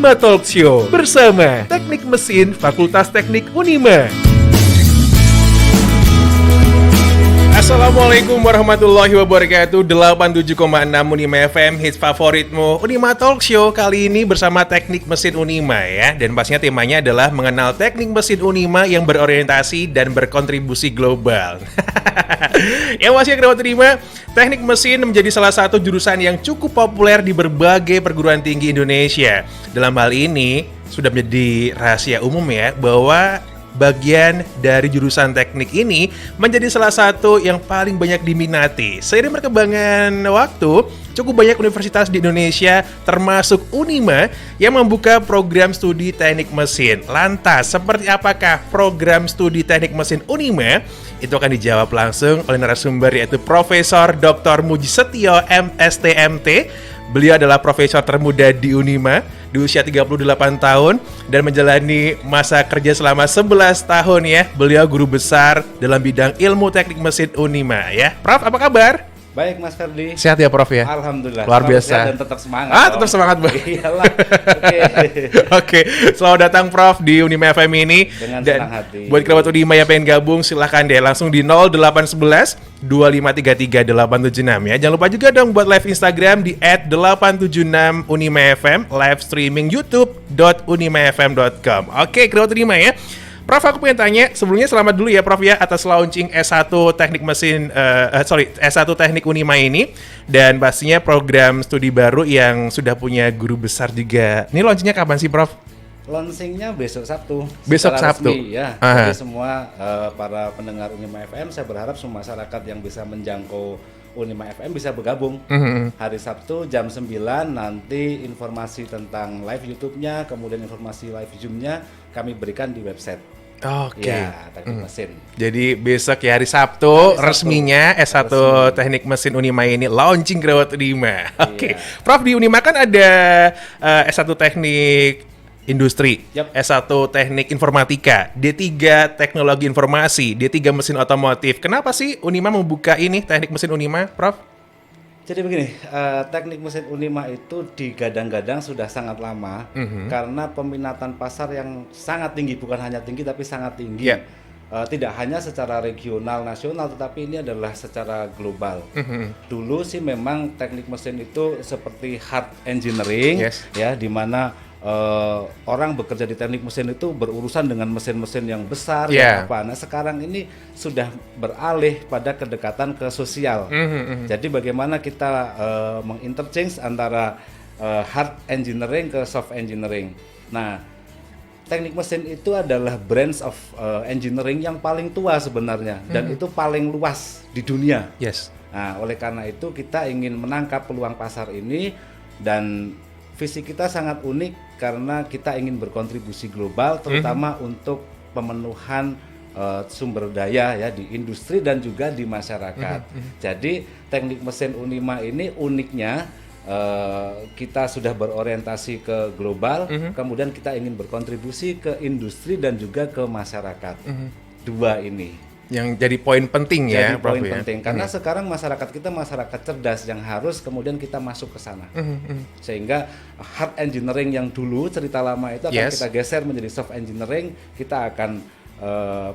Unima Talk Show bersama Teknik Mesin Fakultas Teknik Unima. Assalamualaikum warahmatullahi wabarakatuh. 87,6 Unima FM, hits favoritmu Unima Talk Show. Kali ini bersama Teknik Mesin Unima ya. Dan pastinya temanya adalah mengenal teknik mesin Unima yang berorientasi dan berkontribusi global. Yang masih kita terima, teknik mesin menjadi salah satu jurusan yang cukup populer di berbagai perguruan tinggi Indonesia. Dalam hal ini sudah menjadi rahasia umum ya bahwa bagian dari jurusan teknik ini menjadi salah satu yang paling banyak diminati. Seiring perkembangan waktu, cukup banyak universitas di Indonesia termasuk Unima yang membuka program studi teknik mesin. Lantas, seperti apakah program studi teknik mesin Unima? Itu akan dijawab langsung oleh narasumber yaitu Profesor Dr. Muji Setio MSTMT. Beliau adalah profesor termuda di Unima di usia 38 tahun dan menjalani masa kerja selama 11 tahun ya. Beliau guru besar dalam bidang ilmu teknik mesin Unima ya. Prof, apa kabar? Baik Mas Ferdi. Sehat ya Prof ya? Alhamdulillah. Luar biasa. Dan tetap semangat. Tetap semangat Bang. Iyalah. Oke. Oke, selamat datang Prof di Unima FM ini. Dengan dan senang hati. Buat kerabat Unima yang pengen gabung silahkan deh langsung di 0811 2533 876 ya. Jangan lupa juga dong buat live Instagram di @876unimafm, live streaming youtube.unimafm.com. Oke, kerabat Unima ya. Prof, aku pengen tanya, sebelumnya selamat dulu ya Prof ya atas launching S1 Teknik Mesin, S1 Teknik Unima ini. Dan pastinya program studi baru yang sudah punya guru besar juga. Ini launchingnya kapan sih Prof? Launchingnya besok Sabtu. Besok Sabtu? Resmi, ya. Jadi semua para pendengar Unima FM, saya berharap semua masyarakat yang bisa menjangkau Unima FM bisa bergabung. Hari Sabtu jam 9 nanti informasi tentang live YouTube-nya, kemudian informasi live Zoom-nya kami berikan di website. Oke. Ya, teknik mesin. Jadi besok ya hari Sabtu, resminya S1 Teknik Mesin Unima ini launching kerabat Unima. Oke. Prof, di Unima kan ada S1 Teknik Industri, S1 Teknik Informatika, D3 Teknologi Informasi, D3 Mesin Otomotif. Kenapa sih Unima membuka ini Teknik Mesin Unima, Prof? Jadi begini, teknik mesin Unima itu digadang-gadang sudah sangat lama karena peminatan pasar yang sangat tinggi, bukan hanya tinggi tapi sangat tinggi. Tidak hanya secara regional, nasional, tetapi ini adalah secara global. Dulu sih memang teknik mesin itu seperti hard engineering, ya, di mana orang bekerja di teknik mesin itu berurusan dengan mesin-mesin yang besar, yang apa. Nah sekarang ini sudah beralih pada kedekatan ke sosial. Jadi bagaimana kita menginterchange antara hard engineering ke soft engineering. Nah teknik mesin itu adalah branch of engineering yang paling tua sebenarnya dan itu paling luas di dunia. Nah oleh karena itu kita ingin menangkap peluang pasar ini dan visi kita sangat unik karena kita ingin berkontribusi global terutama untuk pemenuhan sumber daya ya di industri dan juga di masyarakat. Jadi teknik mesin Unima ini uniknya kita sudah berorientasi ke global, kemudian kita ingin berkontribusi ke industri dan juga ke masyarakat. Dua ini yang jadi poin penting ya, Prof. Poin penting karena sekarang masyarakat kita masyarakat cerdas yang harus kemudian kita masuk ke sana. Sehingga hard engineering yang dulu cerita lama itu akan kita geser menjadi soft engineering. Kita akan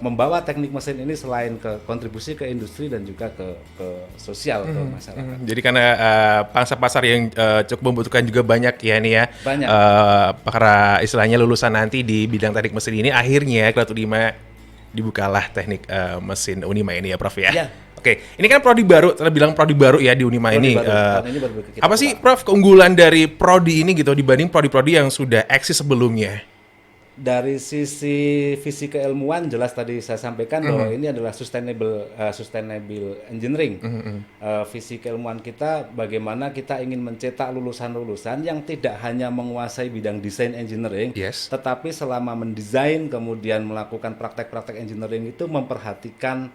membawa teknik mesin ini selain ke kontribusi ke industri dan juga ke sosial ke masyarakat. Jadi karena pangsa pasar yang cukup membutuhkan juga banyak ya nih ya. Banyak. Para istilahnya lulusan nanti di bidang teknik mesin ini akhirnya kelas 5 dibukalah teknik mesin Unima ini ya Prof ya. Oke, ini kan prodi baru, terbilang bilang prodi baru ya di Unima ini. Apa sih Prof keunggulan dari prodi ini gitu dibanding prodi-prodi yang sudah eksis sebelumnya? Dari sisi visi keilmuan jelas tadi saya sampaikan bahwa ini adalah sustainable engineering. Visi keilmuan kita bagaimana kita ingin mencetak lulusan-lulusan yang tidak hanya menguasai bidang desain engineering, tetapi selama mendesain kemudian melakukan praktek-praktek engineering itu memperhatikan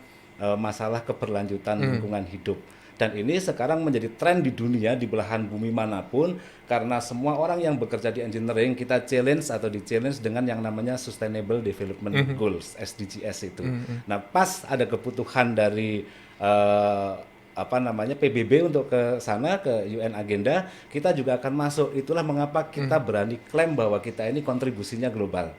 masalah keberlanjutan lingkungan hidup. Dan ini sekarang menjadi tren di dunia, di belahan bumi manapun, karena semua orang yang bekerja di engineering kita challenge atau di-challenge dengan yang namanya Sustainable Development Goals, SDGs itu. Nah, pas ada kebutuhan dari PBB untuk ke sana, ke UN Agenda, kita juga akan masuk. Itulah mengapa kita berani klaim bahwa kita ini kontribusinya global.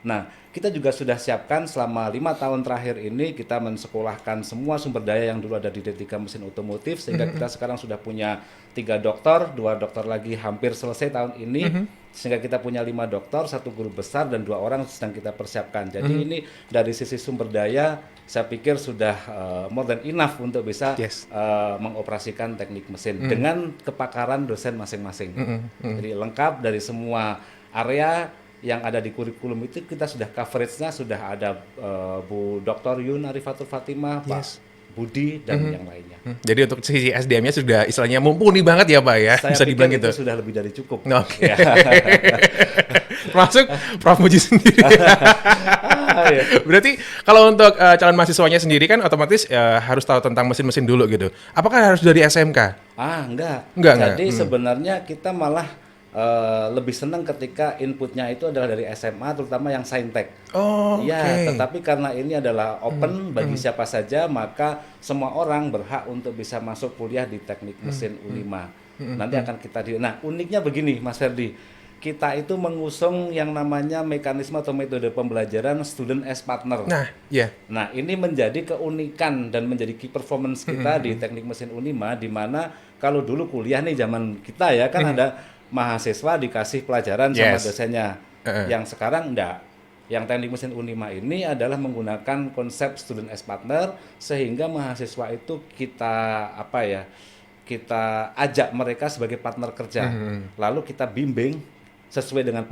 Nah, kita juga sudah siapkan selama 5 tahun terakhir ini, kita mensekolahkan semua sumber daya yang dulu ada di D3 Mesin Otomotif, sehingga kita sekarang sudah punya 3 dokter, 2 dokter lagi hampir selesai tahun ini, sehingga kita punya 5 dokter, 1 guru besar, dan 2 orang sedang kita persiapkan. Jadi ini dari sisi sumber daya, saya pikir sudah more than enough untuk bisa mengoperasikan teknik mesin dengan kepakaran dosen masing-masing. Jadi lengkap dari semua area yang ada di kurikulum itu, kita sudah coveragenya sudah ada Bu Dr. Yun Arifatul Fatimah, Pak Budi, dan yang lainnya. Jadi untuk sisi SDM-nya sudah istilahnya mumpuni banget ya Pak ya, saya bisa dibilang gitu. Itu sudah lebih dari cukup. Oke. Termasuk Prof Muji sendiri. Berarti kalau untuk calon mahasiswanya sendiri kan otomatis harus tahu tentang mesin-mesin dulu gitu. Apakah harus dari SMK? Enggak. Enggak. Jadi sebenarnya kita malah lebih senang ketika inputnya itu adalah dari SMA, terutama yang saintek. Tetapi karena ini adalah open bagi siapa saja, maka semua orang berhak untuk bisa masuk kuliah di teknik mesin Unima. Nanti akan kita Nah, uniknya begini, Mas Ferdi. Kita itu mengusung yang namanya mekanisme atau metode pembelajaran student as partner. Nah, ini menjadi keunikan dan menjadi key performance kita di teknik mesin Unima, di mana kalau dulu kuliah nih zaman kita ya kan ada mahasiswa dikasih pelajaran sama dosennya. Yang sekarang enggak. Yang teknik mesin Unima ini adalah menggunakan konsep student as partner, sehingga mahasiswa itu kita kita ajak mereka sebagai partner kerja. Lalu kita bimbing sesuai dengan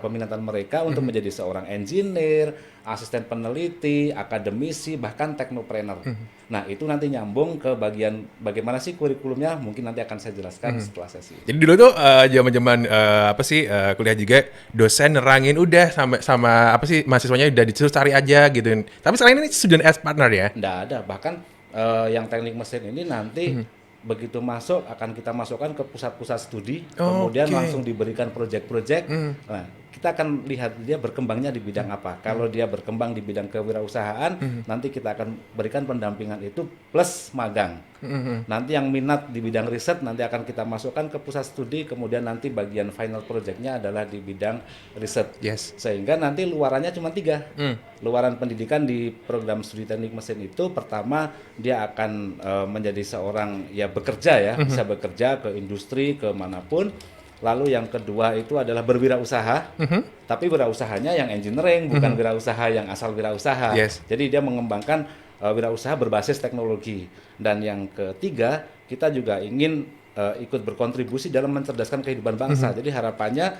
peminatan mereka untuk menjadi seorang engineer, asisten peneliti, akademisi, bahkan teknopreneur. Nah, itu nanti nyambung ke bagian bagaimana sih kurikulumnya, mungkin nanti akan saya jelaskan setelah sesi. Jadi dulu tuh zaman-zaman kuliah juga dosen nerangin udah sama mahasiswanya udah disuruh cari aja gitu. Tapi sekarang ini student as partner ya? Nggak ada, bahkan yang teknik mesin ini nanti begitu masuk akan kita masukkan ke pusat-pusat studi, kemudian langsung diberikan proyek-proyek. Nah, kita akan lihat dia berkembangnya di bidang apa. Kalau dia berkembang di bidang kewirausahaan, nanti kita akan berikan pendampingan itu plus magang. Nanti yang minat di bidang riset nanti akan kita masukkan ke pusat studi, kemudian nanti bagian final projectnya adalah di bidang riset. Sehingga nanti luarannya cuma 3. Luaran pendidikan di program studi teknik mesin itu, pertama dia akan menjadi seorang bekerja bisa bekerja ke industri, ke manapun. Lalu yang kedua itu adalah berwirausaha, tapi wirausahanya yang engineering, bukan wirausaha yang asal wirausaha. Jadi dia mengembangkan wirausaha berbasis teknologi. Dan yang ketiga, kita juga ingin ikut berkontribusi dalam mencerdaskan kehidupan bangsa. Jadi harapannya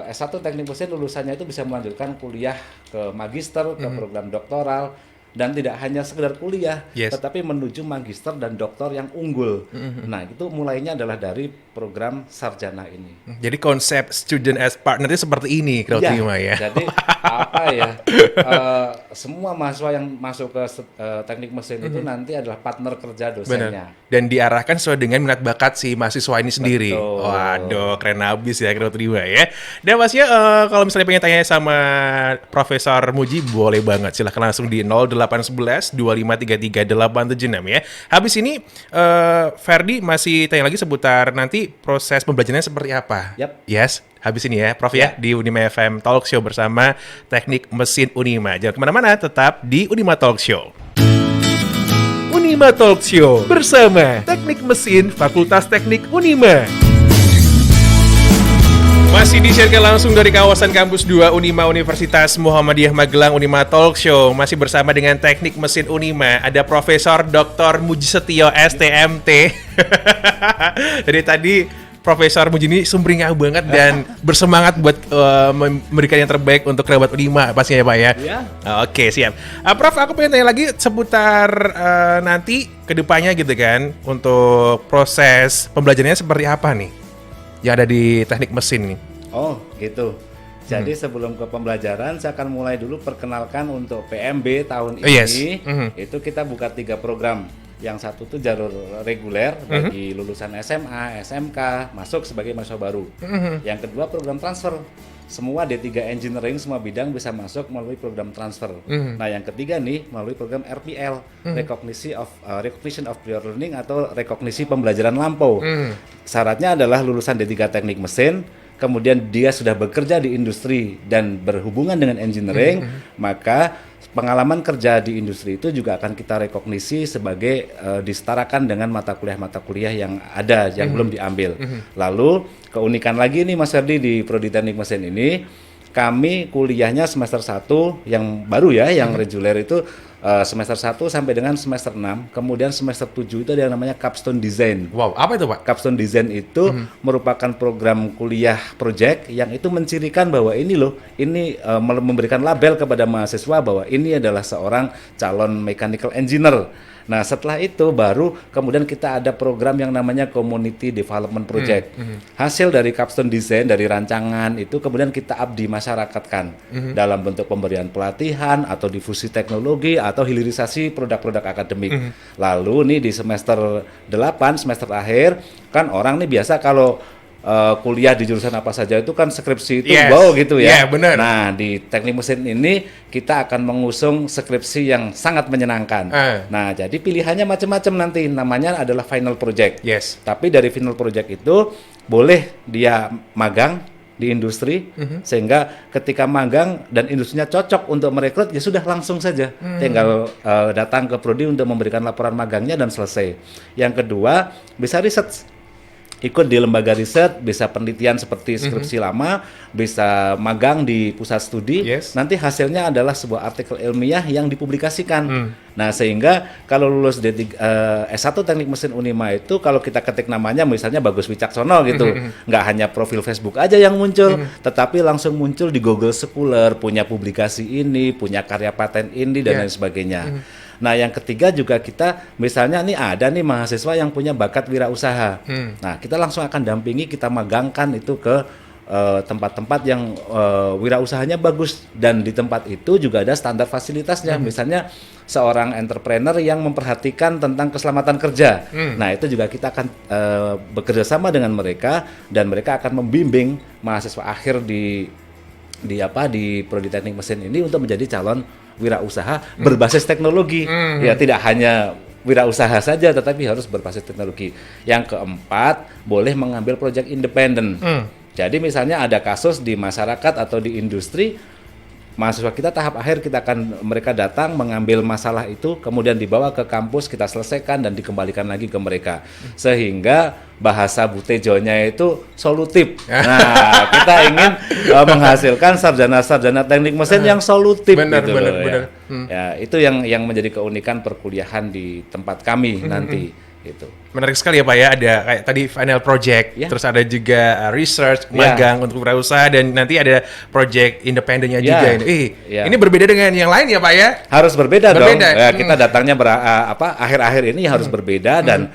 S1 teknik mesin lulusannya itu bisa melanjutkan kuliah ke magister, ke program doktoral, dan tidak hanya sekedar kuliah, tetapi menuju magister dan doktor yang unggul. Nah, itu mulainya adalah dari program sarjana ini. Jadi konsep student as partner itu seperti ini, kalau terima ya. Jadi semua mahasiswa yang masuk ke teknik mesin itu nanti adalah partner kerja dosennya. Dan diarahkan sesuai dengan minat bakat si mahasiswa ini sendiri. Betul. Waduh, keren abis ya, kalau terima ya. Dan pastinya kalau misalnya pengen tanya sama Profesor Muji, boleh banget. Silahkan langsung di 0811 2533 876 ya. Habis ini Ferdi masih tanya lagi seputar nanti proses pembelajarannya seperti apa. Habis ini ya Prof ya di Unima FM Talk Show bersama Teknik Mesin Unima. Jangan kemana-mana, tetap di Unima Talk Show. Unima Talk Show bersama Teknik Mesin Fakultas Teknik Unima. Masih disiarkan langsung dari kawasan Kampus 2 Unima Universitas Muhammadiyah Magelang. Unima Talk Show masih bersama dengan Teknik Mesin Unima. Ada Profesor Dr. Muji Setio STMT. Dari tadi Profesor Muji ini sumringah banget dan bersemangat buat memberikan yang terbaik untuk kerabat Unima pastinya ya Pak ya. Oke, siap. Prof, aku pengen tanya lagi seputar nanti kedepannya gitu kan, untuk proses pembelajarannya seperti apa nih yang ada di teknik mesin ini? Oh gitu. Jadi sebelum ke pembelajaran, saya akan mulai dulu perkenalkan untuk PMB tahun ini. Itu kita buka 3 program. Yang satu itu jalur reguler bagi lulusan SMA, SMK, masuk sebagai mahasiswa baru. Yang kedua program transfer. semua D3 Engineering, semua bidang bisa masuk melalui program transfer. Nah, yang ketiga nih melalui program RPL, Recognition of Prior Learning atau rekognisi pembelajaran lampau. Syaratnya adalah lulusan D3 Teknik Mesin, kemudian dia sudah bekerja di industri dan berhubungan dengan engineering, maka pengalaman kerja di industri itu juga akan kita rekognisi sebagai disetarakan dengan mata kuliah yang ada yang belum diambil. Lalu keunikan lagi nih Mas Ferdi di Prodi Teknik Mesin ini, kami kuliahnya semester 1 yang baru ya, yang reguler itu semester 1 sampai dengan semester 6. Kemudian semester 7 itu ada yang namanya Capstone Design. Wow, apa itu Pak? Capstone Design itu merupakan program kuliah project yang itu mencirikan bahwa ini loh, ini memberikan label kepada mahasiswa bahwa ini adalah seorang calon mechanical engineer. Nah, setelah itu baru kemudian kita ada program yang namanya Community Development Project. Hasil dari Capstone Design, dari rancangan itu kemudian kita abdi masyarakatkan dalam bentuk pemberian pelatihan atau difusi teknologi atau hilirisasi produk-produk akademik. Lalu nih di semester 8, semester akhir, kan orang nih biasa kalau kuliah di jurusan apa saja itu kan skripsi itu wow gitu ya. Benar. Nah, di Teknik Mesin ini kita akan mengusung skripsi yang sangat menyenangkan. Nah, jadi pilihannya macam-macam nanti. Namanya adalah final project. Tapi dari final project itu boleh dia magang di industri, sehingga ketika magang dan industrinya cocok untuk merekrut, ya sudah langsung saja tinggal datang ke prodi untuk memberikan laporan magangnya dan selesai. Yang kedua, bisa research, ikut di lembaga riset, bisa penelitian seperti skripsi lama, bisa magang di pusat studi. Nanti hasilnya adalah sebuah artikel ilmiah yang dipublikasikan. Nah, sehingga kalau lulus S1 Teknik Mesin Unima itu, kalau kita ketik namanya misalnya Bagus Wicaksono gitu, nggak hanya profil Facebook aja yang muncul, tetapi langsung muncul di Google Scholar, punya publikasi ini, punya karya paten ini, dan lain sebagainya. Nah, yang ketiga juga kita misalnya nih ada nih mahasiswa yang punya bakat wirausaha. Nah, kita langsung akan dampingi, kita magangkan itu ke tempat-tempat yang wirausahanya bagus, dan di tempat itu juga ada standar fasilitasnya. Misalnya seorang entrepreneur yang memperhatikan tentang keselamatan kerja. Nah, itu juga kita akan bekerja sama dengan mereka, dan mereka akan membimbing mahasiswa akhir di Prodi Teknik Mesin ini untuk menjadi calon wirausaha berbasis teknologi. Ya, tidak hanya wirausaha saja, tetapi harus berbasis teknologi. Yang keempat, boleh mengambil proyek independen. Jadi misalnya ada kasus di masyarakat atau di industri, mahasiswa kita tahap akhir mereka datang mengambil masalah itu, kemudian dibawa ke kampus, kita selesaikan dan dikembalikan lagi ke mereka, sehingga bahasa butejonya itu solutif. Nah, kita ingin menghasilkan sarjana-sarjana teknik mesin yang solutif. Benar. Ya, itu yang menjadi keunikan perkuliahan di tempat kami nanti. Gitu. Menarik sekali ya Pak ya, ada kayak tadi final project, terus ada juga research, magang untuk wirausaha, dan nanti ada project independennya juga. Ini berbeda dengan yang lain ya Pak ya? Harus berbeda dong. Ya, kita datangnya akhir-akhir ini harus berbeda, dan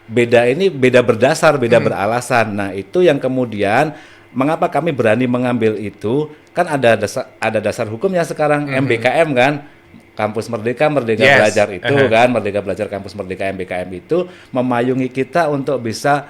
beda ini beda berdasar, beda beralasan. Nah, itu yang kemudian mengapa kami berani mengambil itu, kan ada dasar hukumnya sekarang, MBKM kan. Kampus Merdeka Belajar itu kan, Merdeka Belajar Kampus Merdeka MBKM itu memayungi kita untuk bisa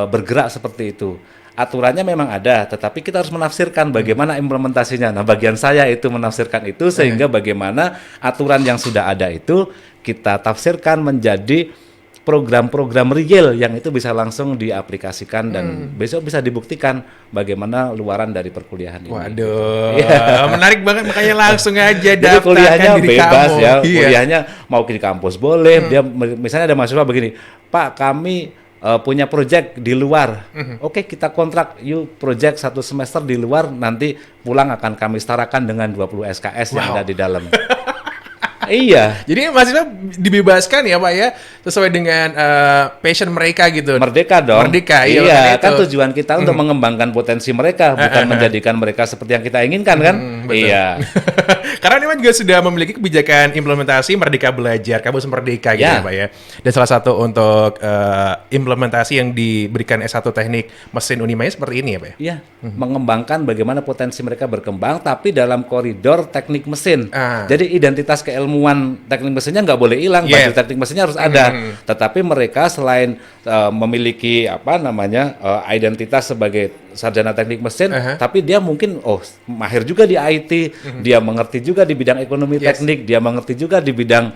bergerak seperti itu. Aturannya memang ada, tetapi kita harus menafsirkan bagaimana implementasinya. Nah, bagian saya itu menafsirkan itu, sehingga bagaimana aturan yang sudah ada itu kita tafsirkan menjadi program-program real yang itu bisa langsung diaplikasikan dan besok bisa dibuktikan bagaimana luaran dari perkuliahan ini. Waduh, menarik banget, makanya langsung aja daftarkan. Jadi kuliahnya bebas ya, kuliahnya mau di kampus boleh. Dia misalnya ada mahasiswa begini, Pak, kami punya proyek di luar. Oke, kita kontrak, yuk proyek 1 semester di luar, nanti pulang akan kami setarakan dengan 20 SKS yang ada di dalam. Iya. Jadi mahasiswa dibebaskan ya Pak ya, sesuai dengan passion mereka gitu. Merdeka dong. Merdeka, iya. Kan tujuan kita untuk mengembangkan potensi mereka, bukan menjadikan mereka seperti yang kita inginkan kan? Betul. Iya. Karena Unima juga sudah memiliki kebijakan implementasi Merdeka Belajar, Kampus Merdeka gitu ya Pak ya. Dan salah satu untuk implementasi yang diberikan S1 Teknik Mesin Unima seperti ini ya Pak ya? Iya, mengembangkan bagaimana potensi mereka berkembang, tapi dalam koridor teknik mesin. Jadi identitas keilmuan ilmuwan teknik mesinnya nggak boleh hilang, baju teknik mesinnya harus ada. Tetapi mereka selain memiliki identitas sebagai sarjana teknik mesin, tapi dia mungkin mahir juga di IT, dia mengerti juga di bidang ekonomi teknik, dia mengerti juga di bidang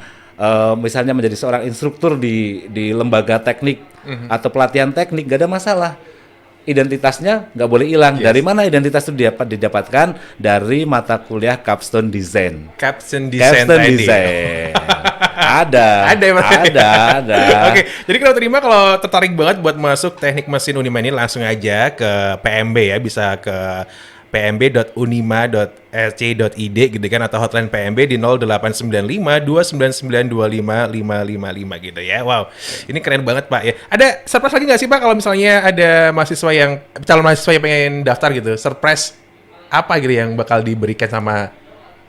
misalnya menjadi seorang instruktur di lembaga teknik atau pelatihan teknik, gak ada masalah. Identitasnya nggak boleh hilang. Dari mana identitas itu didapatkan? Dari mata kuliah Capstone Design. Capstone Design. Ada. Oke, jadi kalau tertarik banget buat masuk teknik mesin Unima ini, langsung aja ke PMB ya, bisa ke pmb.unima.rc.id gitu kan, atau hotline PMB di 0895 299 25555 gitu ya. Wow, ini keren banget Pak ya. Ada surprise lagi nggak sih Pak kalau misalnya ada calon mahasiswa yang pengen daftar gitu? Surprise apa gitu yang bakal diberikan sama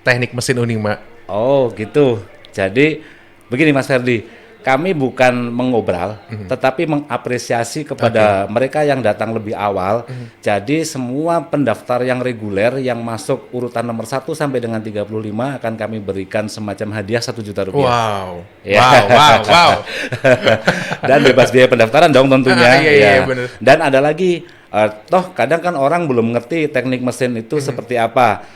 teknik mesin Unima? Oh gitu. Jadi begini Mas Ferdi, kami bukan mengobral, tetapi mengapresiasi kepada mereka yang datang lebih awal. Jadi semua pendaftar yang reguler yang masuk urutan nomor 1 sampai dengan 35 akan kami berikan semacam hadiah 1 juta rupiah. Wow. Ya. Wow. Dan bebas biaya pendaftaran dong tentunya. Iya, bener. Dan ada lagi, toh kadang kan orang belum ngerti teknik mesin itu seperti apa.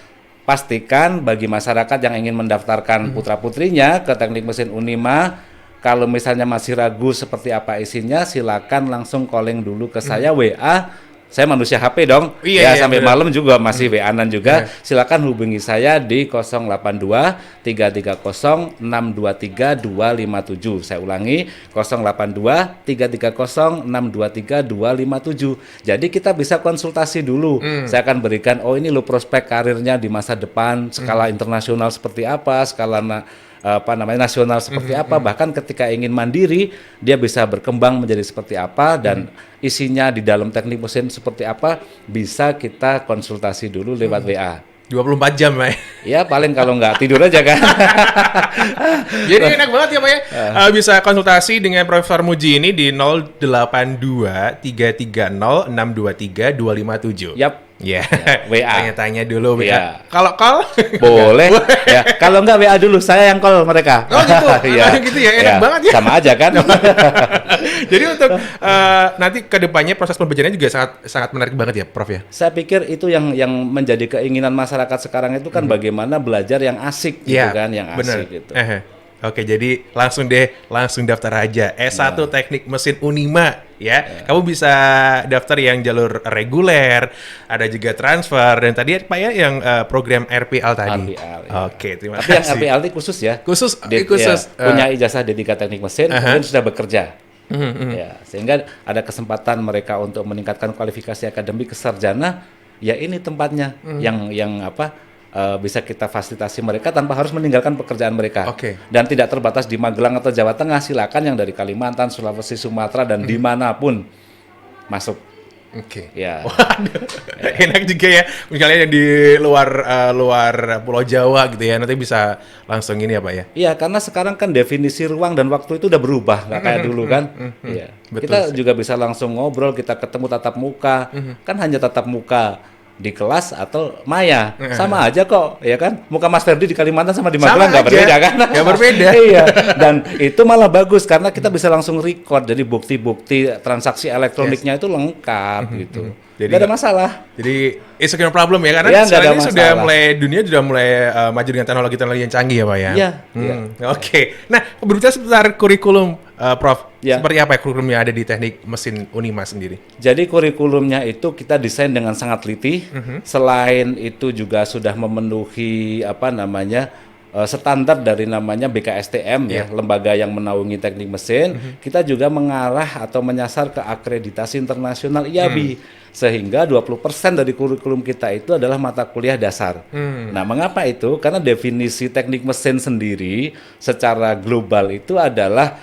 Pastikan bagi masyarakat yang ingin mendaftarkan putra-putrinya ke teknik mesin Unima, kalau misalnya masih ragu seperti apa isinya, silakan langsung calling dulu ke saya WA. Saya manusia HP dong. Sampai malam juga masih WA-an juga. Silakan hubungi saya di 082 330 623 257. Saya ulangi 082 330 623 257. Jadi kita bisa konsultasi dulu. Saya akan berikan ini lo prospek karirnya di masa depan, skala internasional seperti apa, skala nasional seperti apa, bahkan ketika ingin mandiri dia bisa berkembang menjadi seperti apa, dan isinya di dalam teknik mesin seperti apa bisa kita konsultasi dulu lewat WA. 24 jam Pak. Ya paling kalau nggak tidur aja kan. Jadi enak banget ya Pak ya. Bisa konsultasi dengan Profesor Muji ini di 082 330 623 257. Yap. Ya, WA. Tanya-tanya dulu ya. Kalau call boleh. Ya, kalau enggak WA dulu, saya yang call mereka. Oh gitu. Gitu ya, enak banget ya. Sama aja kan. Jadi untuk nanti ke depannya proses pembelajarannya juga sangat menarik banget ya, Prof ya. Saya pikir itu yang menjadi keinginan masyarakat sekarang itu kan bagaimana belajar yang asik gitu kan, yang asik gitu. Oke, jadi langsung daftar aja S1 Teknik Mesin Unima ya. Kamu bisa daftar yang jalur reguler, ada juga transfer, dan tadi Pak ya yang program RPL tadi. Oke, terima kasih. Tapi yang RPL ini khusus ya. Khusus. Punya ijazah D3 Teknik Mesin, kemudian sudah bekerja. Ya, sehingga ada kesempatan mereka untuk meningkatkan kualifikasi akademik ke sarjana, ya ini tempatnya yang bisa kita fasilitasi mereka tanpa harus meninggalkan pekerjaan mereka. Dan tidak terbatas di Magelang atau Jawa Tengah, silakan yang dari Kalimantan, Sulawesi, Sumatera, dan dimanapun masuk. Ya. Enak juga ya, misalnya yang di luar Pulau Jawa gitu ya, nanti bisa langsung ini ya Pak ya. Iya, karena sekarang kan definisi ruang dan waktu itu udah berubah, nggak kayak dulu kan. Iya. Kita juga bisa langsung ngobrol, kita ketemu tatap muka, kan hanya tatap muka di kelas atau maya sama aja kok, ya kan? Muka Mas Ferdi di Kalimantan sama di Magelang nggak berbeda kan? Nggak berbeda. Iya. Dan itu malah bagus karena kita bisa langsung record, jadi bukti-bukti transaksi elektroniknya itu lengkap gitu. Jadi nggak ada masalah. Jadi it's no problem ya, karena sekarang ini dunia sudah mulai maju dengan teknologi yang canggih ya Pak ya. Iya. Oke. Nah, berbicara seputar kurikulum, Prof. Seperti apa ya kurikulum yang ada di Teknik Mesin Unima sendiri? Jadi kurikulumnya itu kita desain dengan sangat teliti. Selain itu juga sudah memenuhi standar dari namanya BKSTM ya, lembaga yang menaungi teknik mesin. Kita juga mengarah atau menyasar ke akreditasi internasional IABI. Sehingga 20% dari kurikulum kita itu adalah mata kuliah dasar. Nah, mengapa itu? Karena definisi teknik mesin sendiri secara global itu adalah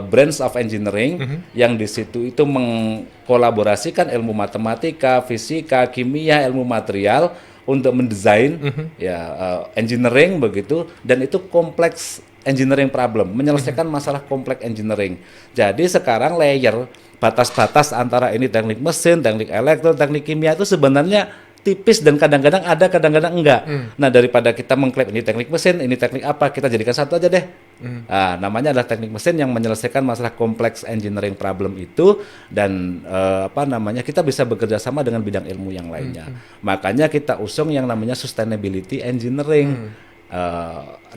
branch of engineering yang di situ itu mengkolaborasikan ilmu matematika, fisika, kimia, ilmu material untuk mendesain engineering begitu, dan itu kompleks engineering problem, menyelesaikan masalah kompleks engineering. Jadi sekarang layer batas-batas antara ini teknik mesin, teknik elektro, teknik kimia itu sebenarnya tipis dan kadang-kadang ada, kadang-kadang enggak. Nah, daripada kita mengklaim ini teknik mesin, ini teknik apa, kita jadikan satu aja deh. Nah, namanya adalah teknik mesin yang menyelesaikan masalah kompleks engineering problem itu, dan kita bisa bekerja sama dengan bidang ilmu yang lainnya. Makanya kita usung yang namanya sustainability engineering,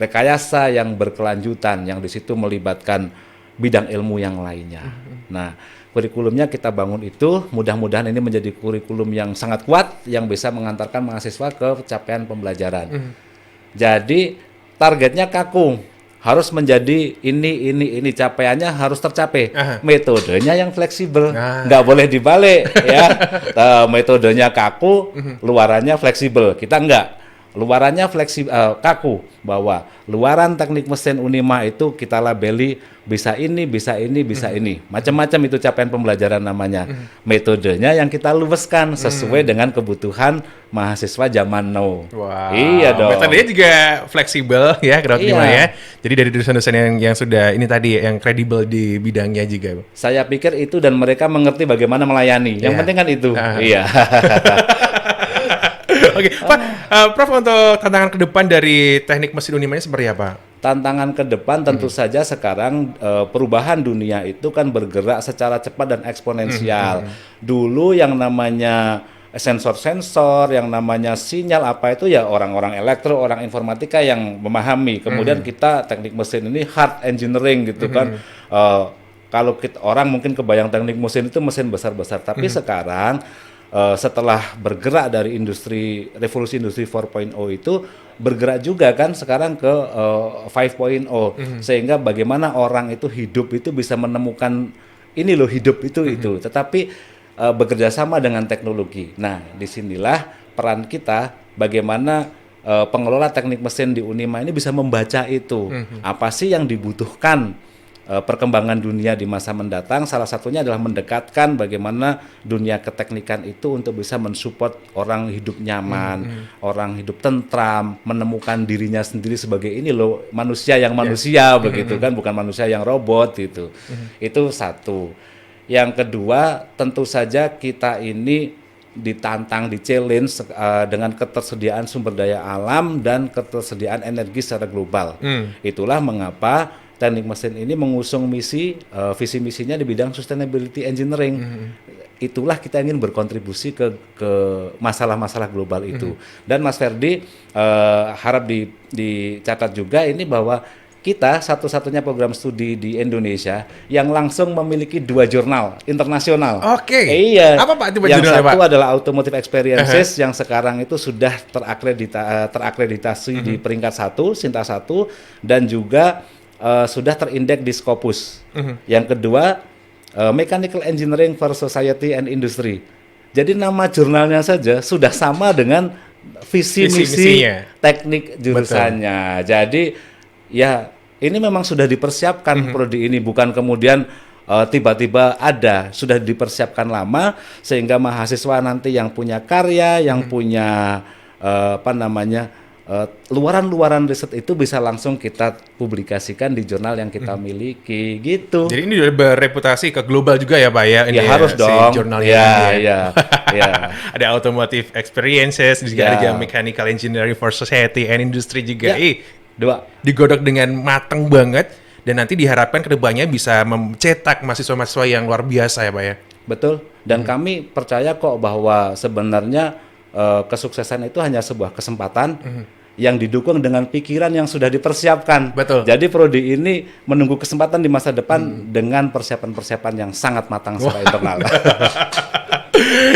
rekayasa yang berkelanjutan, yang di situ melibatkan bidang ilmu yang lainnya. Nah, kurikulumnya kita bangun itu, mudah-mudahan ini menjadi kurikulum yang sangat kuat yang bisa mengantarkan mahasiswa ke capaian pembelajaran. Jadi targetnya kaku, harus menjadi ini capaiannya harus tercapai. Metodenya yang fleksibel, nggak boleh dibalik ya. Metodenya kaku, luarannya fleksibel. Kita enggak. Luarannya kaku, bahwa luaran teknik mesin Unima itu kita labeli bisa ini, bisa ini, bisa ini. Macam-macam itu capaian pembelajaran namanya. Metodenya yang kita luweskan sesuai dengan kebutuhan mahasiswa zaman now. Wow. Iya dong. Metodenya juga fleksibel ya, Kerabat Unima ya. Jadi dari dosen-dosen yang sudah ini tadi yang kredibel di bidangnya juga. Saya pikir itu, dan mereka mengerti bagaimana melayani. Yang penting kan itu. Iya. Oke, Pak, Prof, untuk tantangan ke depan dari teknik mesin Unima ini seperti apa? Tantangan ke depan tentu saja sekarang perubahan dunia itu kan bergerak secara cepat dan eksponensial. Dulu yang namanya sensor-sensor, yang namanya sinyal apa itu ya orang-orang elektro, orang informatika yang memahami. Kemudian kita teknik mesin ini hard engineering gitu kan. Kalau orang mungkin kebayang teknik mesin itu mesin besar-besar, tapi sekarang setelah bergerak dari revolusi industri 4.0 itu bergerak juga kan sekarang ke 5.0, sehingga bagaimana orang itu hidup itu bisa menemukan ini loh hidup itu tetapi bekerja sama dengan teknologi. Nah, disinilah peran kita bagaimana pengelola teknik mesin di Unima ini bisa membaca itu. Apa sih yang dibutuhkan perkembangan dunia di masa mendatang. Salah satunya adalah mendekatkan bagaimana dunia keteknikan itu untuk bisa mensupport orang hidup nyaman, orang hidup tentram, menemukan dirinya sendiri sebagai ini loh manusia yang manusia begitu kan, bukan manusia yang robot gitu. Itu satu. Yang kedua, tentu saja kita ini ditantang, di-challenge dengan ketersediaan sumber daya alam dan ketersediaan energi secara global. Itulah mengapa teknik mesin ini mengusung visi misinya di bidang sustainability engineering. Itulah kita ingin berkontribusi ke masalah-masalah global itu. Dan Mas Ferdi harap dicatat juga ini bahwa kita satu-satunya program studi di Indonesia yang langsung memiliki 2 jurnal internasional. Oke. Iya. Apa Pak itu yang jurnalnya, satu Pak? adalah Automotive Experiences yang sekarang itu sudah terakreditasi di peringkat 1, Sinta 1, dan juga sudah terindeks di Scopus. Yang kedua, Mechanical Engineering for Society and Industry. Jadi nama jurnalnya saja sudah sama dengan visi misi teknik jurusannya. Betul. Jadi ya ini memang sudah dipersiapkan prodi ini, bukan kemudian tiba-tiba ada, sudah dipersiapkan lama sehingga mahasiswa nanti yang punya karya, yang punya luaran-luaran riset itu bisa langsung kita publikasikan di jurnal yang kita miliki gitu. Jadi ini udah bereputasi ke global juga ya Pak ya? Ini harus dong. Si jurnal ya. Ada Automotive Experiences, juga ada Mechanical Engineering for Society and Industry juga. Digodok dengan matang banget, dan nanti diharapkan kedepannya bisa mencetak mahasiswa-mahasiswa yang luar biasa ya Pak ya? Betul. Dan kami percaya kok bahwa sebenarnya kesuksesan itu hanya sebuah kesempatan yang didukung dengan pikiran yang sudah dipersiapkan. Betul. Jadi prodi ini menunggu kesempatan di masa depan dengan persiapan-persiapan yang sangat matang secara internal.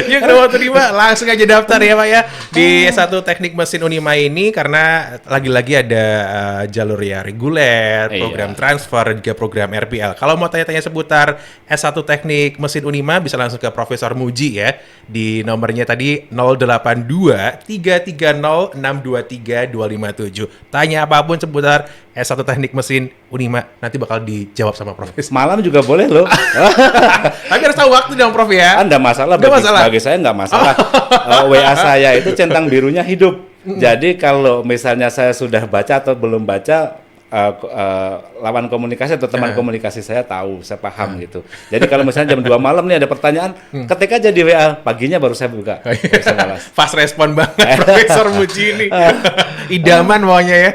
Ya kalau terima langsung aja daftar ya Pak ya di S1 Teknik Mesin Unima ini, karena lagi-lagi ada jalur ya reguler, program transfer, juga program RPL. Kalau mau tanya-tanya seputar S1 Teknik Mesin Unima bisa langsung ke Profesor Muji ya di nomornya tadi 082 330 623 257. Tanya apapun seputar S1 Teknik Mesin Unima nanti bakal dijawab sama Profesor. Malam juga boleh loh. Tapi harus tahu waktu dong Prof ya. Nggak masalah. Bagi saya nggak masalah. WA saya itu centang birunya hidup. Jadi kalau misalnya saya sudah baca atau belum baca, lawan komunikasi atau teman komunikasi saya tahu, saya paham gitu. Jadi kalau misalnya jam 2 malam nih ada pertanyaan, ketik aja di WA, paginya baru saya buka. Saya balas. Fast respon banget Profesor Muji ini. Idaman maunya ya.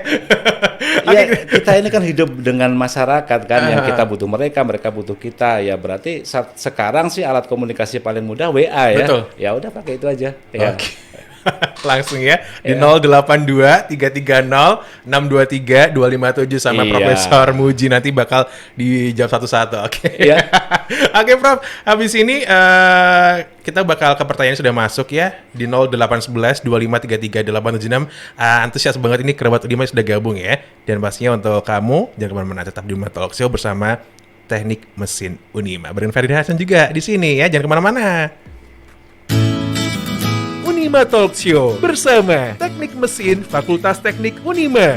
Ya, kita ini kan hidup dengan masyarakat kan, yang kita butuh mereka butuh kita. Ya berarti sekarang sih alat komunikasi paling mudah WA ya. Betul. Ya udah pakai itu aja. Ya. Oke. Langsung ya di 082 330 623 257 sama Profesor Muji, nanti bakal dijawab satu-satu. Oke. Iya. Oke Prof, habis ini kita bakal ke pertanyaan sudah masuk ya di 0811 2533 876. Antusias banget ini kerabat Unima sudah gabung ya. Dan pastinya untuk kamu jangan kemana-mana, tetap di Unima Talk Show bersama Teknik Mesin Unima. Bareng Ferdi Hasan juga di sini ya, jangan kemana-mana. Unima Talk Show bersama Teknik Mesin Fakultas Teknik Unima.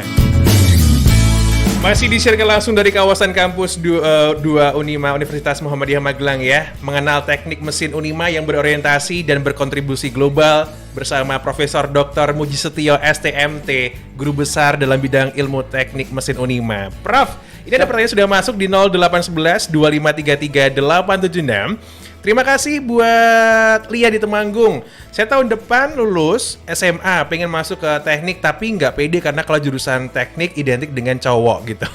Masih disiarkan langsung dari kawasan kampus 2 Unima Universitas Muhammadiyah Magelang ya. Mengenal teknik mesin Unima yang berorientasi dan berkontribusi global bersama Profesor Dr. Muji Setio STMT, Guru Besar dalam bidang ilmu teknik mesin Unima. Prof, ini ada pertanyaan sudah masuk di 0811 2533 876. Terima kasih buat Lia di Temanggung. Saya tahun depan lulus SMA, pengen masuk ke teknik tapi nggak pede karena kalau jurusan teknik identik dengan cowok gitu.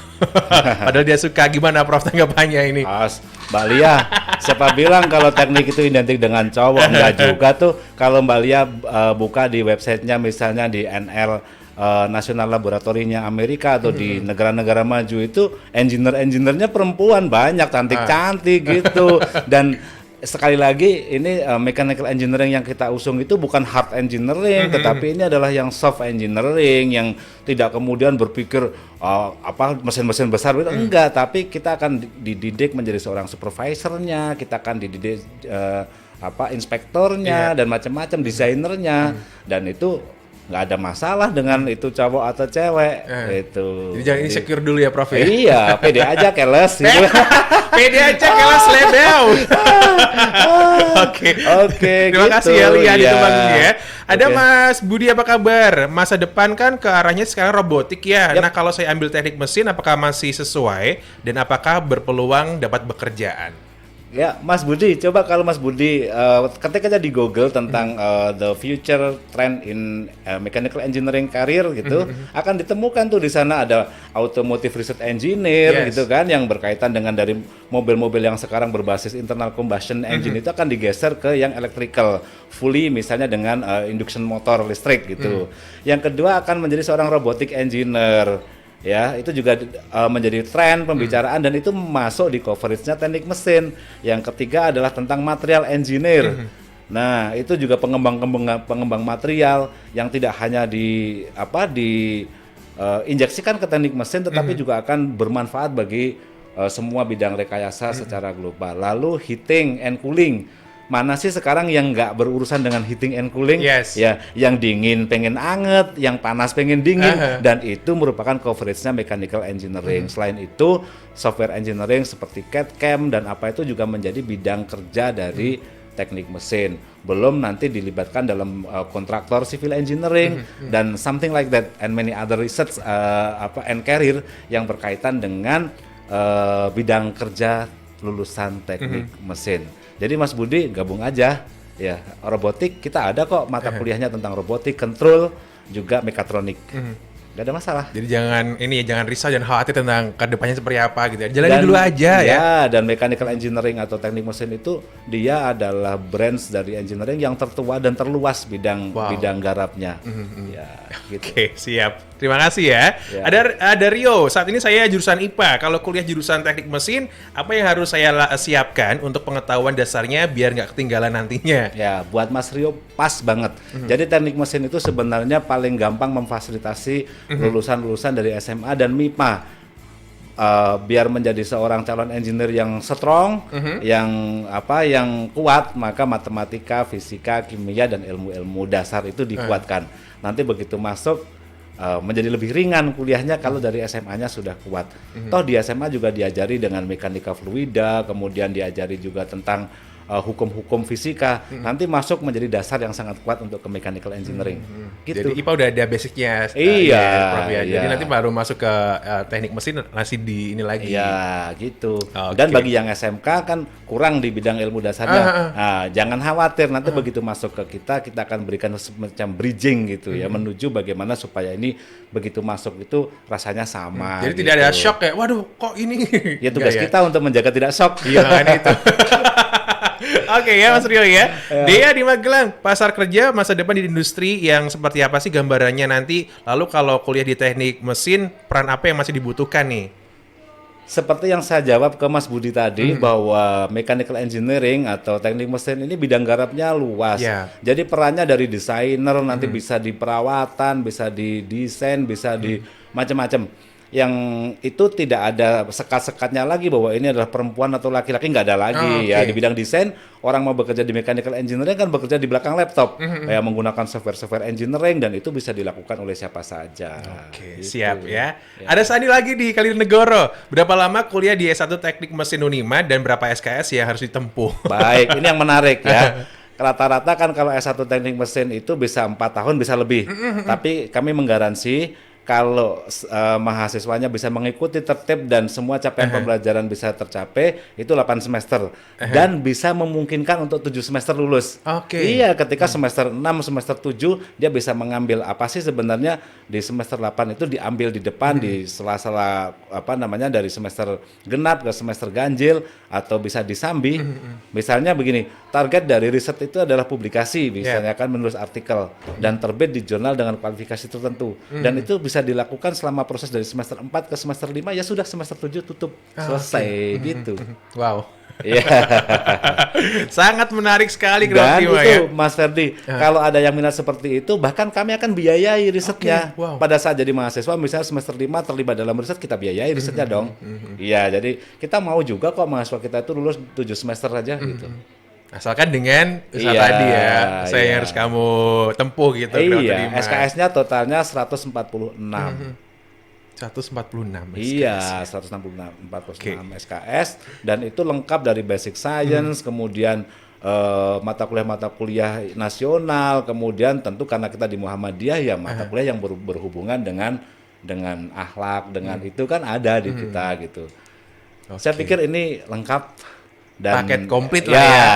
Padahal dia suka. Gimana Prof tanggapannya ini? Mbak Lia, siapa bilang kalau teknik itu identik dengan cowok? Enggak juga tuh. Kalau Mbak Lia buka di websitenya misalnya di NL National Laboratorinya Amerika atau di negara-negara maju itu engineer-engineernya perempuan banyak, cantik-cantik gitu. Dan sekali lagi ini mechanical engineering yang kita usung itu bukan hard engineering, tetapi ini adalah yang soft engineering yang tidak kemudian berpikir mesin-mesin besar itu enggak, tapi kita akan dididik menjadi seorang supervisornya, kita akan dididik inspektornya dan macam-macam, desainernya, dan itu nggak ada masalah dengan itu cowok atau cewek itu. Jadi jangan insecure dulu ya Prof ya? Iya, pede aja keles gitu. Pede aja keles lebel. Oke. Terima kasih ya Lia di Temanggung ya. Ada Mas Budi, apa kabar? Masa depan kan ke arahnya sekarang robotik ya. Nah kalau saya ambil teknik mesin apakah masih sesuai dan apakah berpeluang dapat bekerjaan? Ya, Mas Budi, coba kalau Mas Budi ketik aja di Google tentang the future trend in mechanical engineering career gitu, akan ditemukan tuh di sana ada automotive research engineer gitu kan, yang berkaitan dengan dari mobil-mobil yang sekarang berbasis internal combustion engine itu akan digeser ke yang electrical fully, misalnya dengan induction motor listrik gitu. Yang kedua akan menjadi seorang robotic engineer. Ya, itu juga menjadi tren pembicaraan dan itu masuk di coveragenya teknik mesin. Yang ketiga adalah tentang material engineer. Nah, itu juga pengembang material yang tidak hanya injeksikan ke teknik mesin, tetapi juga akan bermanfaat bagi semua bidang rekayasa secara global. Lalu heating and cooling. Mana sih sekarang yang nggak berurusan dengan heating and cooling? Ya, yang dingin pengen anget, yang panas pengen dingin, dan itu merupakan coveragenya mechanical engineering. Selain itu, software engineering seperti CAD/CAM dan apa itu juga menjadi bidang kerja dari teknik mesin. Belum nanti dilibatkan dalam kontraktor civil engineering dan something like that, and many other research and career yang berkaitan dengan bidang kerja lulusan teknik mesin. Jadi Mas Budi gabung aja ya, robotik kita ada kok mata kuliahnya tentang robotik, control, juga mekatronik. Gak ada masalah. Jadi jangan risau, jangan khawatir tentang kedepannya seperti apa gitu ya. Jalani dulu aja ya. Dan mechanical engineering atau teknik mesin itu dia adalah branch dari engineering yang tertua dan terluas bidang garapnya. Ya, gitu. Oke, siap. Terima kasih ya. Ada Rio, saat ini saya jurusan IPA. Kalau kuliah jurusan teknik mesin, apa yang harus saya siapkan untuk pengetahuan dasarnya biar nggak ketinggalan nantinya? Ya, buat Mas Rio pas banget. Jadi teknik mesin itu sebenarnya paling gampang memfasilitasi lulusan-lulusan dari SMA dan MIPA. Biar menjadi seorang calon engineer yang strong, yang kuat, maka matematika, fisika, kimia dan ilmu-ilmu dasar itu dikuatkan. Nanti begitu masuk menjadi lebih ringan kuliahnya kalau dari SMA-nya sudah kuat. Toh di SMA juga diajari dengan mekanika fluida, kemudian diajari juga tentang hukum-hukum fisika, nanti masuk menjadi dasar yang sangat kuat untuk ke mechanical engineering. Gitu. Jadi IPA udah ada basicnya. Iya, Prof, ya. Jadi iya. nanti baru masuk ke teknik mesin masih di ini lagi. Iya, gitu. Oke. Dan bagi yang SMK kan kurang di bidang ilmu dasarnya. Nah, jangan khawatir, nanti begitu masuk ke kita akan berikan semacam bridging gitu ya, menuju bagaimana supaya ini begitu masuk itu rasanya sama. Jadi gitu. tidak ada shock kayak, waduh kok ini. Ya tugas Nggak kita untuk menjaga tidak shock. Iya kan itu. Oke ya Mas Rio ya. Dia di Magelang, pasar kerja masa depan di industri yang seperti apa sih gambarannya nanti? Lalu kalau kuliah di teknik mesin, peran apa yang masih dibutuhkan nih? Seperti yang saya jawab ke Mas Budi tadi bahwa mechanical engineering atau teknik mesin ini bidang garapnya luas. Ya. Jadi perannya dari desainer nanti bisa di perawatan, bisa di desain, bisa di macam-macam. Yang itu tidak ada sekat-sekatnya lagi bahwa ini adalah perempuan atau laki-laki, nggak ada lagi. Ya di bidang desain orang mau bekerja di mechanical engineering kan bekerja di belakang laptop, ya menggunakan software engineering dan itu bisa dilakukan oleh siapa saja. Oke, Gitu. siap ya. Ada Sandi lagi di Kalinegoro. Berapa lama kuliah di S1 Teknik Mesin Unima dan berapa SKS yang harus ditempuh? Baik, ini yang menarik ya. Rata-rata kan kalau S1 teknik mesin itu bisa 4 tahun, bisa lebih. Tapi kami menggaransi kalau mahasiswanya bisa mengikuti tertib dan semua capaian pembelajaran bisa tercapai, itu 8 semester. Dan bisa memungkinkan untuk 7 semester lulus. Oke. Iya, ketika semester 6, semester 7, dia bisa mengambil apa sih sebenarnya di semester 8 itu diambil di depan, di sela-sela dari semester genap ke semester ganjil, atau bisa disambi. Misalnya begini, target dari riset itu adalah publikasi, misalnya kan menulis artikel dan terbit di jurnal dengan kualifikasi tertentu. Dan itu bisa dilakukan selama proses dari semester 4 ke semester 5, ya sudah semester 7 tutup, selesai gitu. Wow. Iya. Sangat menarik sekali Dan Grafima itu ya. Mas Ferdi, kalau ada yang minat seperti itu, bahkan kami akan biayai risetnya. Oke, wow. Pada saat jadi mahasiswa, misalnya semester 5 terlibat dalam riset, kita biayai risetnya dong. Iya, jadi kita mau juga kok mahasiswa kita itu lulus 7 semester aja gitu. Asalkan dengan usaha Iya, tadi ya, saya iya. yang harus kamu tempuh gitu. Iya, Grafima. SKS-nya totalnya 146. 146 Iya, 146 SKS dan itu lengkap dari basic science, kemudian mata kuliah nasional, kemudian tentu karena kita di Muhammadiyah ya mata kuliah yang berhubungan dengan akhlak, dengan itu kan ada di kita gitu. Saya pikir ini lengkap dan paket komplit lah ya.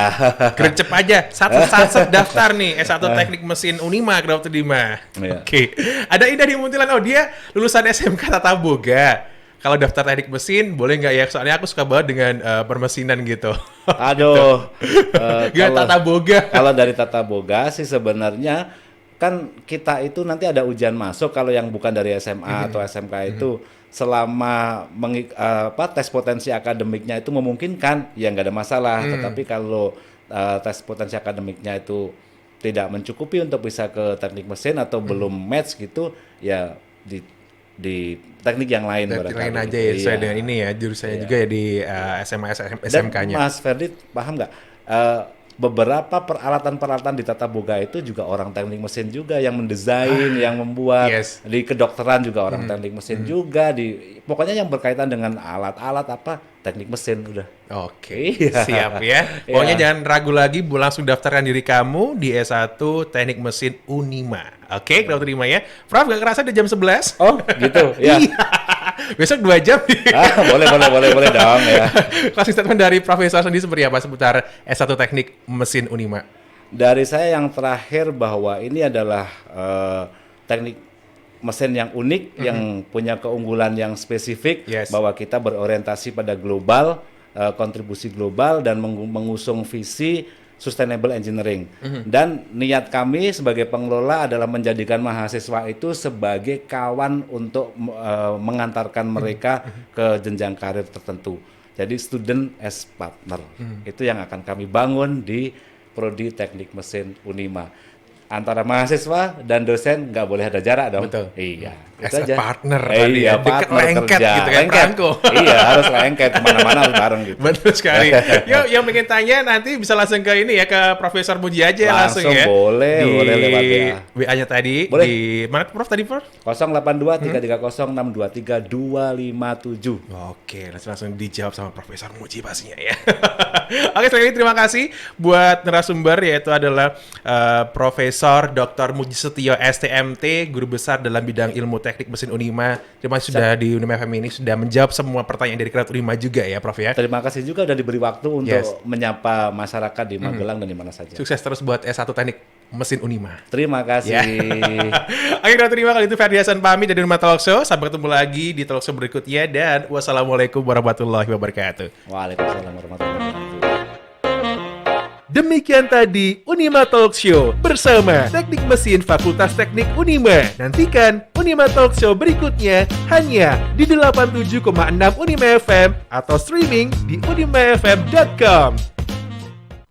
Gercep aja, satu daftar nih S1 Teknik Mesin Unima Dr. Dima. Iya. Oke. Ada Indah di Muntilan. Oh, dia lulusan SMK Tata Boga. Kalau daftar teknik mesin boleh nggak ya? Soalnya aku suka banget dengan permesinan gitu. Aduh. Gak Tata Boga. Kalau dari Tata Boga sih sebenarnya kan kita itu nanti ada ujian masuk kalau yang bukan dari SMA atau SMK itu selama tes potensi akademiknya itu memungkinkan ya nggak ada masalah. Tetapi kalau tes potensi akademiknya itu tidak mencukupi untuk bisa ke teknik mesin atau belum match gitu ya di teknik yang lain Teknik barangkali. lain aja ya, sesuai Iya. dengan ini ya, jurusannya juga ya di SMA Dan SMK-nya. Mas Ferdi paham nggak? Beberapa peralatan-peralatan di Tata Boga itu juga orang teknik mesin juga yang mendesain, yang membuat. Yes. Di kedokteran juga orang teknik mesin juga. Pokoknya yang berkaitan dengan alat-alat teknik mesin udah. Oke, Iya. siap ya. Pokoknya Iya. jangan ragu lagi, langsung daftarkan diri kamu di S1 Teknik Mesin Unima. Oke, Dr. Dima ya. Prof, gak kerasa udah jam 11? Oh gitu ya. Iya. Besok 2 jam nih. Boleh dong ya. Closing statement dari Profesor sendiri seperti apa seputar S1 Teknik Mesin Unima? Dari saya yang terakhir bahwa ini adalah teknik mesin yang unik, yang punya keunggulan yang spesifik, Yes. bahwa kita berorientasi pada global, kontribusi global dan mengusung visi sustainable engineering. Dan niat kami sebagai pengelola adalah menjadikan mahasiswa itu sebagai kawan untuk mengantarkan mereka ke jenjang karir tertentu. Jadi student as partner. Itu yang akan kami bangun di Prodi Teknik Mesin Unima. antara mahasiswa dan dosen nggak boleh ada jarak dong. Betul. Iya. As Itu a aja. partner tadi Iya, ya, deket partner lengket kerja. gitu kan, Lengket. perangko. Iya, harus lengket kemana-mana harus bareng gitu. Betul sekali. Yuk, yang pengen tanya nanti bisa langsung ke ini ya, ke Profesor Muji aja langsung ya. boleh lewat WA. WA-nya tadi Boleh. di mana Prof tadi Prof? 082 330 623 257. Oke, langsung dijawab sama Profesor Muji pastinya ya. Oke, sekali lagi terima kasih buat narasumber yaitu adalah Profesor Dr. Muji Setio STMT, guru besar dalam bidang ilmu teknik mesin Unima. Terima kasih sudah di Unima FM ini sudah menjawab semua pertanyaan dari Kreatif Unima juga ya, Prof ya. Terima kasih juga udah diberi waktu untuk Yes. menyapa masyarakat di Magelang dan di mana saja. Sukses terus buat S1 Teknik Mesin Unima. Terima kasih. Oke, kalau terima kali itu Ferdi Hasan pamit dari Unima Talk Show. Sampai ketemu lagi di Talk Show berikutnya dan wassalamualaikum warahmatullahi wabarakatuh. Waalaikumsalam warahmatullahi wabarakatuh. Demikian tadi Unima Talk Show bersama Teknik Mesin Fakultas Teknik Unima. Nantikan Unima Talk Show berikutnya hanya di 87,6 Unima FM atau streaming di unimafm.com.